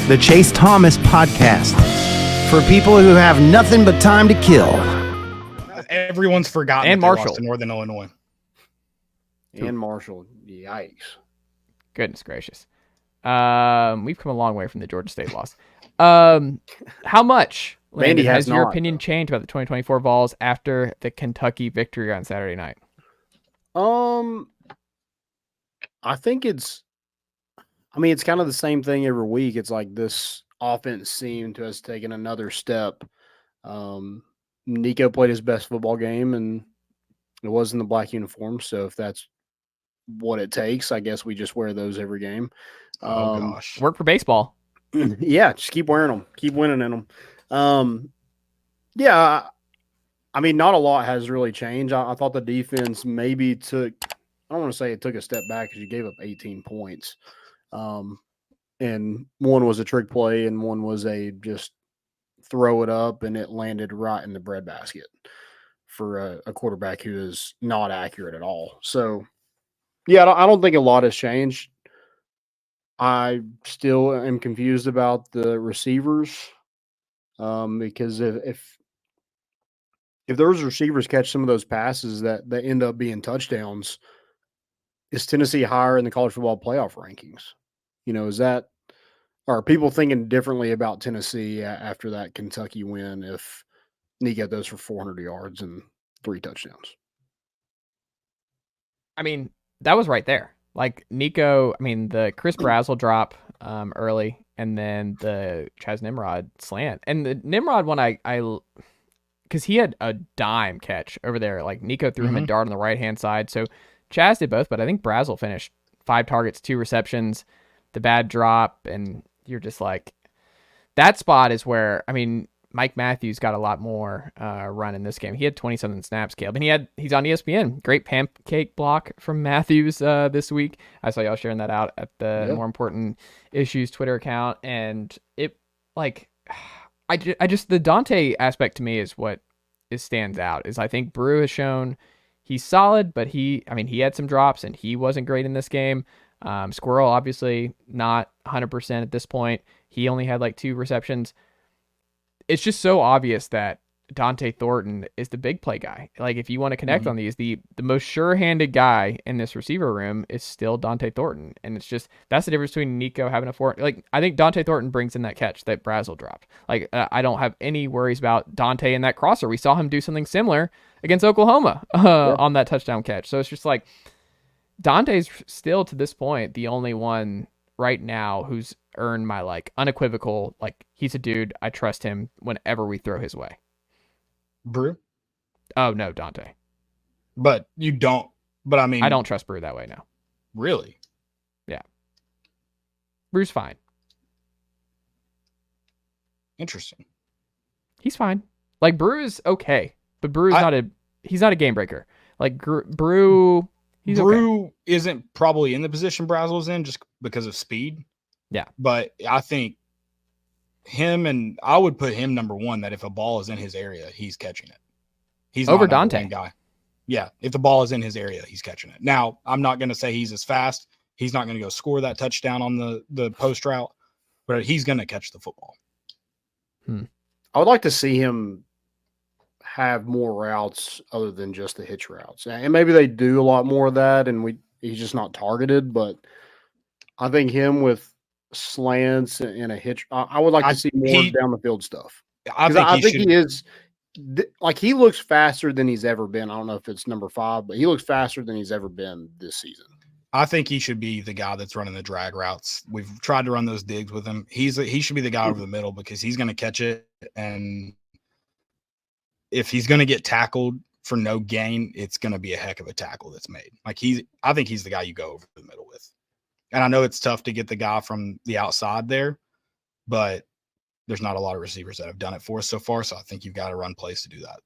the Chase Thomas Podcast, for people who have nothing but time to kill. Everyone's forgotten. And that they Marshall. lost to Northern Illinois. And Marshall. Yikes. Goodness gracious. We've come a long way from the Georgia State loss. How much, Landon, has your opinion changed about the 2024 Vols after the Kentucky victory on Saturday night? I think it's kind of the same thing every week. It's like this offense seemed to have taken another step. Nico played his best football game, and it was in the black uniform. So if that's what it takes, I guess we just wear those every game. Gosh. Work for baseball. Yeah, just keep wearing them. Keep winning in them. Yeah, I mean, not a lot has really changed. I thought the defense maybe took – I don't want to say it took a step back because you gave up 18 points. And one was a trick play and one was a just throw it up, and it landed right in the breadbasket for a quarterback who is not accurate at all. So, yeah, I don't think a lot has changed. I still am confused about the receivers because if those receivers catch some of those passes that end up being touchdowns, is Tennessee higher in the college football playoff rankings? Are people thinking differently about Tennessee after that Kentucky win if Nico goes for 400 yards and 3 touchdowns? I mean, that was right there. Like Nico, the Chris Brazzell drop early, and then the Chaz Nimrod slant. And the Nimrod one, I because he had a dime catch over there. Like Nico threw him a dart on the right-hand side. So Chaz did both, but I think Brazzell finished 5 targets, 2 receptions, the bad drop, and you're just like, that spot is where, Mike Matthews got a lot more run in this game. He had 27 snaps, Caleb, and he's on ESPN. Great pancake block from Matthews this week. I saw y'all sharing that out at the More Important Issues Twitter account, and it, like, I just the Dante aspect to me is what stands out. Is I think Brew has shown he's solid, but he had some drops and he wasn't great in this game. Squirrel, obviously not 100% at this point. He only had like 2 receptions. It's just so obvious that Dante Thornton is the big play guy. Like, if you want to connect on these, the most sure-handed guy in this receiver room is still Dante Thornton. And it's just, that's the difference between Nico having a 4. Like, I think Dante Thornton brings in that catch that Brazzell dropped. Like, I don't have any worries about Dante in that crosser. We saw him do something similar against Oklahoma on that touchdown catch. So it's just like, Dante's still, to this point, the only one right now who's earned my, like, unequivocal, like, he's a dude, I trust him whenever we throw his way. Brew? Oh, no, Dante. But you don't. But I don't trust Brew that way now. Really? Yeah. Brew's fine. Interesting. He's fine. Like, Brew is okay, but Brew's he's not a game breaker. Like, Brew, he's Brew okay. Isn't probably in the position Brazzell's in just because of speed. Yeah. But I think I would put him number 1, that if a ball is in his area, he's catching it. He's over not Dante. guy. Yeah. If the ball is in his area, he's catching it. Now, I'm not going to say he's as fast. He's not going to go score that touchdown on the post route, but he's going to catch the football. I would like to see him have more routes other than just the hitch routes. And maybe they do a lot more of that, and he's just not targeted, but I think him with slants and a hitch, I would like to see more down the field stuff. I think he is, like, he looks faster than he's ever been. I don't know if it's number 5, but he looks faster than he's ever been this season. I think he should be the guy that's running the drag routes. We've tried to run those digs with him. He should be the guy over the middle because he's going to catch it. And if he's going to get tackled for no gain, it's going to be a heck of a tackle that's made. Like, I think he's the guy you go over the middle with. And I know it's tough to get the guy from the outside there, but there's not a lot of receivers that have done it for us so far. So I think you've got to run plays to do that.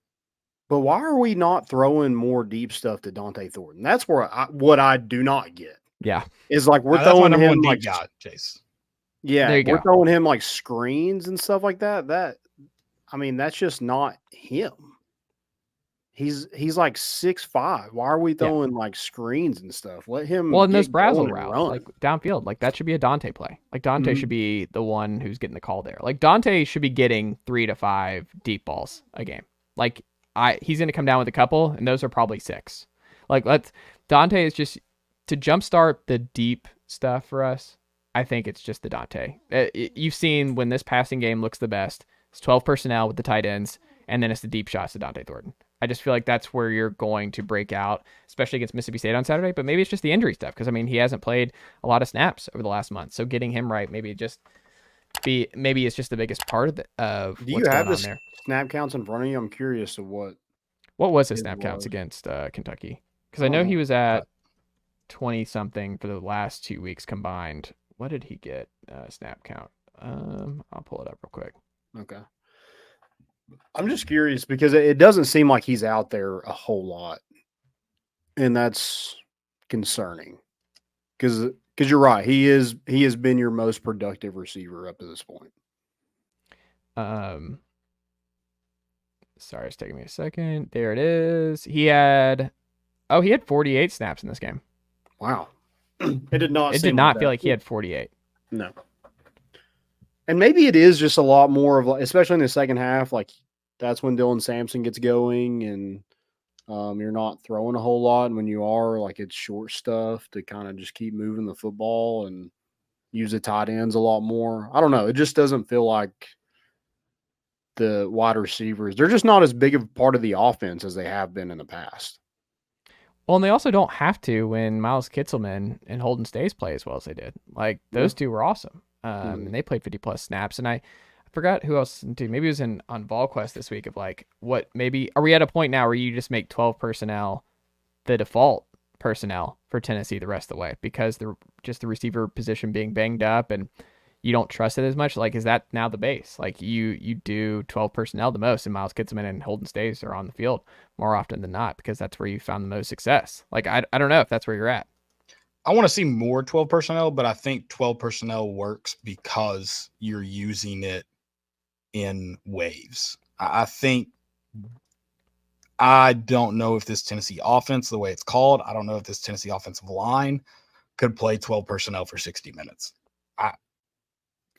But why are we not throwing more deep stuff to Dante Thornton? That's what I do not get. Yeah. Is like we're throwing him like guy, Chase. Yeah, we're throwing him like screens and stuff like that. That's just not him. he's like 6'5". Why are we throwing like screens and stuff? Let him Well, in those get Brazel going and routes, run. like downfield, like that should be a Dante play. Like Dante should be the one who's getting the call there. Like Dante should be getting 3 to 5 deep balls a game. Like he's going to come down with a couple, and those are probably 6. Like Dante is just to jumpstart the deep stuff for us. I think it's just the Dante. You've seen when this passing game looks the best, it's 12 personnel with the tight ends, and then it's the deep shots to Dante Thornton. I just feel like that's where you're going to break out, especially against Mississippi State on Saturday. But maybe it's just the injury stuff because, I mean, he hasn't played a lot of snaps over the last month. So getting him right, maybe it's just the biggest part of Do what's you have going on the there. snap counts in front of you? I'm curious of what was his it snap counts was. against Kentucky? Because I know he was at 20-something for the last 2 weeks combined. What did he get snap count? I'll pull it up real quick. Okay. I'm just curious because it doesn't seem like he's out there a whole lot. And that's concerning. Because you're right. He has been your most productive receiver up to this point. Sorry, it's taking me a second. There it is. He had 48 snaps in this game. Wow. It did not feel like he had 48. No. And maybe it is just a lot more of, especially in the second half, like that's when Dylan Sampson gets going and you're not throwing a whole lot. And when you are, like it's short stuff to kind of just keep moving the football and use the tight ends a lot more. I don't know. It just doesn't feel like the wide receivers, they're just not as big of a part of the offense as they have been in the past. Well, and they also don't have to when Miles Kitselman and Holden Stays play as well as they did. Like those two were awesome. And they played 50 plus snaps. And I forgot who else did. Maybe it was on VolQuest this week of like, are we at a point now where you just make 12 personnel the default personnel for Tennessee the rest of the way because the receiver position being banged up and you don't trust it as much? Like, is that now the base? Like you do 12 personnel the most and Miles Kitselman and Holden Stays are on the field more often than not because that's where you found the most success. Like, I don't know if that's where you're at. I want to see more 12 personnel, but I think 12 personnel works because you're using it in waves. I don't know if this Tennessee offense, the way it's called, I don't know if this Tennessee offensive line could play 12 personnel for 60 minutes.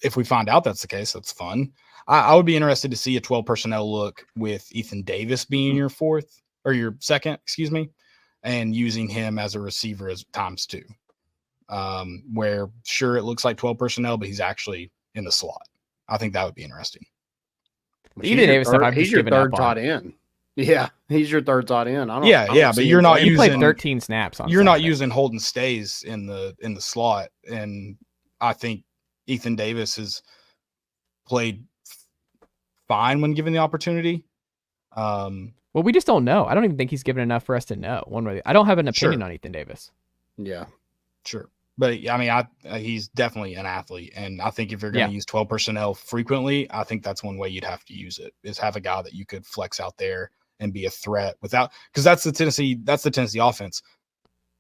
If we find out that's the case, that's fun. I would be interested to see a 12 personnel look with Ethan Davis being your second, and using him as a receiver as times 2. Where sure it looks like 12 personnel, but he's actually in the slot. I think that would be interesting. Ethan Davis stuff, he's your third tight end. Yeah, he's your third tight end. But you're not using. He played 13 snaps on. You're not using Holden Stays in the slot, and I think Ethan Davis has played fine when given the opportunity. Well, we just don't know. I don't even think he's given enough for us to know one way. I don't have an opinion on Ethan Davis. Yeah, sure. But I mean, he's definitely an athlete. And I think if you're going to use 12 personnel frequently, I think that's one way you'd have to use it is have a guy that you could flex out there and be a threat without, because that's the Tennessee offense.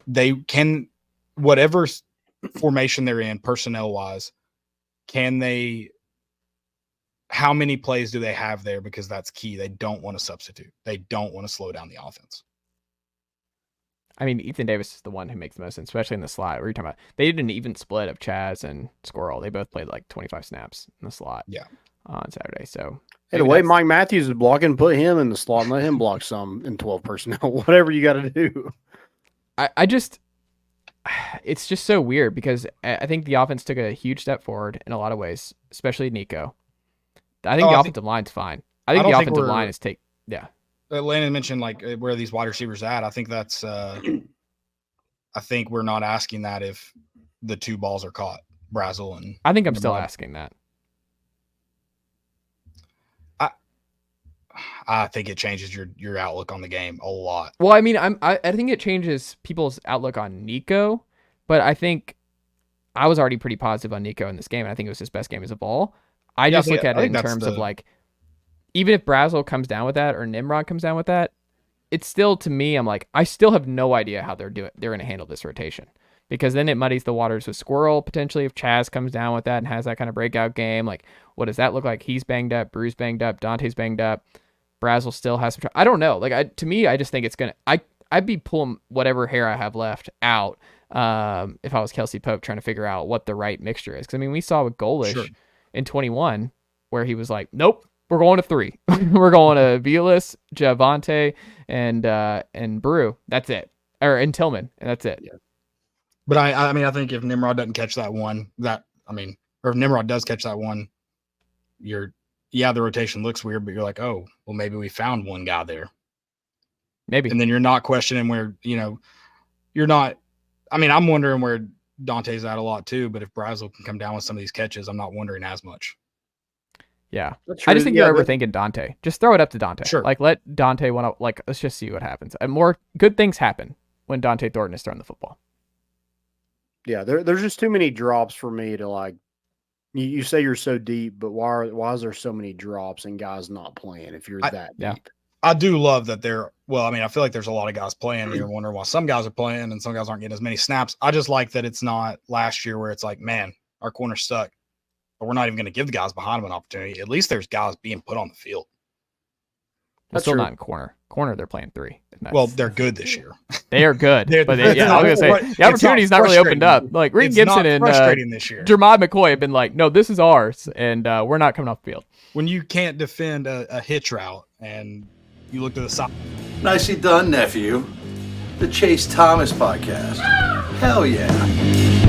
They can, whatever formation they're in personnel wise, how many plays do they have there? Because that's key. They don't want to substitute. They don't want to slow down the offense. I mean, Ethan Davis is the one who makes the most sense, especially in the slot. What are you talking about? They did an even split of Chaz and Squirrel. They both played like 25 snaps in the slot on Saturday. So the way Mike Matthews is blocking, put him in the slot and let him block some in 12 personnel, whatever you got to do. It's just so weird because I think the offense took a huge step forward in a lot of ways, especially Nico. I think the offensive line's fine. I think the offensive line is Landon mentioned like where are these wide receivers at? I think that's I think we're not asking that if the 2 balls are caught, Brazel and I think I'm still asking that. I think it changes your outlook on the game a lot. Well, I mean, I think it changes people's outlook on Nico, but I think I was already pretty positive on Nico in this game, and I think it was his best game as a ball. I just look at it in terms of like, even if Brazel comes down with that or Nimrod comes down with that, it's still, to me, I'm like, I still have no idea how they're going to handle this rotation because then it muddies the waters with Squirrel potentially if Chaz comes down with that and has that kind of breakout game. Like, what does that look like? He's banged up, Brew's banged up, Dante's banged up. Brazel still has some. I don't know. Like to me, I just think it's gonna. I'd be pulling whatever hair I have left out if I was Kelsey Pope trying to figure out what the right mixture is. Because I mean, we saw with Golish in 21 where he was like, "Nope, we're going to 3. We're going to Vilas, Javante, and Brew. That's it, and Tillman, and that's it." Yeah. But I mean, I think if Nimrod doesn't catch that one, or if Nimrod does catch that one, the rotation looks weird, but you're like, oh, well, maybe we found one guy there. Maybe. And then you're not questioning where, you're not. I mean, I'm wondering where Dante's at a lot too, but if Brazel can come down with some of these catches, I'm not wondering as much. Yeah. I just think you're overthinking Dante. Just throw it up to Dante. Sure. Like, let Dante let's just see what happens. And more good things happen when Dante Thornton is throwing the football. Yeah, there's just too many drops for me to like. You say you're so deep, but why is there so many drops and guys not playing if you're that deep? I do love that I feel like there's a lot of guys playing. You're wondering why some guys are playing and some guys aren't getting as many snaps. I just like that it's not last year where it's like, man, our corner's stuck, but we're not even going to give the guys behind them an opportunity. At least there's guys being put on the field. That's still not in corner. Corner, they're playing 3. Well, they're good this year. They are good. I was going to say, the opportunity's not really opened up. Like, Reed Gibson and Jermod McCoy have been like, no, this is ours, and we're not coming off the field. When you can't defend a hitch route and you look to the side. Nicely done, nephew. The Chase Thomas Podcast. Hell yeah.